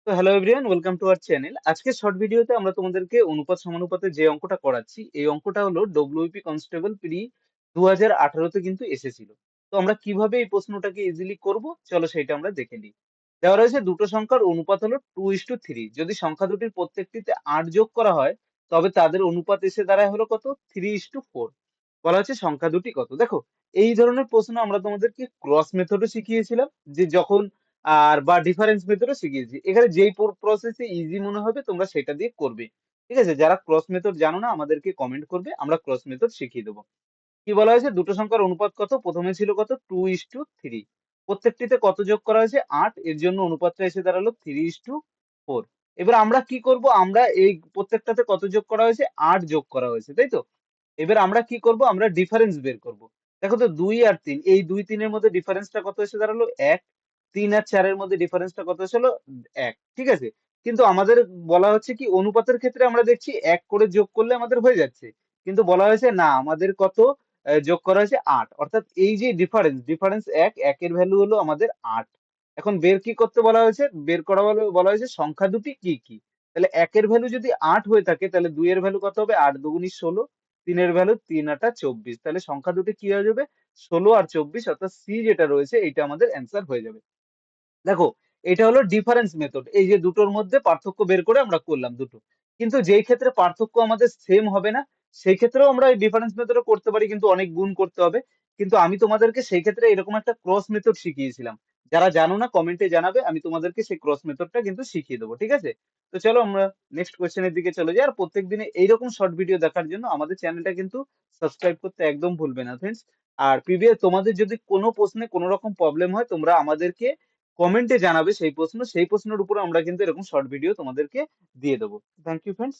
তো hello everyone, welcome to our channel. আজকের short ভিডিওতে আমরা তোমাদেরকে অনুপাত সমানুপাতে যে অঙ্কটা করাচ্ছি, এই অঙ্কটা হলো ডব্লিউপি কনস্টেবল প্রি 2018 তে কিন্তু এসেছিল। তো আমরা কিভাবে এই প্রশ্নটাকে ইজিলি করব, চলো সেটা আমরা দেখে নিই। দেওয়া রয়েছে দুটো সংখ্যার অনুপাত হলো 2:3। যদি সংখ্যা দুটির প্রত্যেকটিতে 8 যোগ করা হয়, তবে তাদের অনুপাত এসে দাঁড়ায় হলো কত? 3:4। বলা হচ্ছে সংখ্যা দুটি কত। দেখো, এই ধরনের প্রশ্ন আমরা তোমাদেরকে ক্রস মেথডও শিখিয়েছিলাম, যে যখন বা ডিফারেন্স মেথডও শিখিয়েছি। এখানে যেই প্রসেসে ইজি মনে হবে তোমরা সেটা দিয়ে করবে। ঠিক আছে, যারা ক্রস মেথড জানো না আমাদেরকে কমেন্ট করবে, আমরা ক্রস মেথড শিখিয়ে দেবো। কি বলা হয়েছে? দুটো সংখ্যার অনুপাত কত? প্রথমে ছিল কত? 2:3। প্রত্যেকটিতে কত যোগ করা হয়েছে? 8। এর জন্য অনুপাতটা এসে দাঁড়ালো 3:4। এবার আমরা কি করব? আমরা এই প্রত্যেকটাতে কত যোগ করা হয়েছে? 8 যোগ করা হয়েছে, তাই তো? এবার আমরা কি করব? আমরা ডিফারেন্স বের করব। দেখো তো, 2 আর 3, এই 2 3 এর মধ্যে ডিফারেন্সটা কত এসে দাঁড়ালো? 1। 3 আর 4 এর মধ্যে ডিফারেন্সটা কত এসে হলো? 1। ঠিক আছে? কিন্তু আমাদের বলা হচ্ছে কি, অনুপাতের ক্ষেত্রে আমরা দেখছি 1 করে যোগ করলে আমাদের হয়ে যাচ্ছে। কিন্তু বলা হয়েছে না, আমাদের কত যোগ করা হয়েছে? 8। অর্থাৎ এই যে ডিফারেন্স 1, 1 এর ভ্যালু হলো আমাদের 8। এখন বের কি করতে বলা হয়েছে? বের করা বলা হয়েছে সংখ্যা দুটি কি কি। তাহলে 1 এর ভ্যালু যদি 8 হয়ে থাকে, তাহলে 2 এর ভ্যালু কত হবে? 8 দুগুণী 16। 3 এর ভ্যালু 3 8 24। তাহলে সংখ্যা দুটি কি হয়ে যাবে? 16 আর 24, অর্থাৎ সি যেটা রয়েছে এইটা আমাদের অ্যান্সার হয়ে যাবে। দেখো, এটা হলো ডিফারেন্স মেথড। এই যে দুটোর মধ্যে পার্থক্য বের করে আমরা করলাম দুটো। কিন্তু যেই ক্ষেত্রে পার্থক্য আমাদের সেম হবে না, সেই ক্ষেত্রেও আমরা এই ডিফারেন্স মেথডও করতে পারি, কিন্তু অনেক গুণ করতে হবে। কিন্তু আমি তোমাদেরকে সেই ক্ষেত্রে এরকম একটা ক্রস মেথড শিখিয়েছিলাম। যারা জানো না কমেন্টে জানাবে, আমি তোমাদেরকে সেই ক্রস মেথডটা কিন্তু শিখিয়ে দেবো। ঠিক আছে? তো চলো আমরা নেক্সট কোয়েশ্চেনের দিকে চলে যাই। আর প্রত্যেক দিনে এইরকম শর্ট ভিডিও দেখার জন্য আমাদের চ্যানেলটা কিন্তু সাবস্ক্রাইব করতে একদম ভুলবে না ফ্রেন্ডস। আর প্রিভিয়াস তোমাদের যদি কোনো প্রশ্নে কোনো রকম প্রবলেম হয়, তোমরা আমাদেরকে কমেন্টে জানাবে সেই প্রশ্ন। সেই প্রশ্নের উপরে আমরা কিন্তু এরকম শর্ট ভিডিও তোমাদেরকে দিয়ে দেবো। Thank you friends.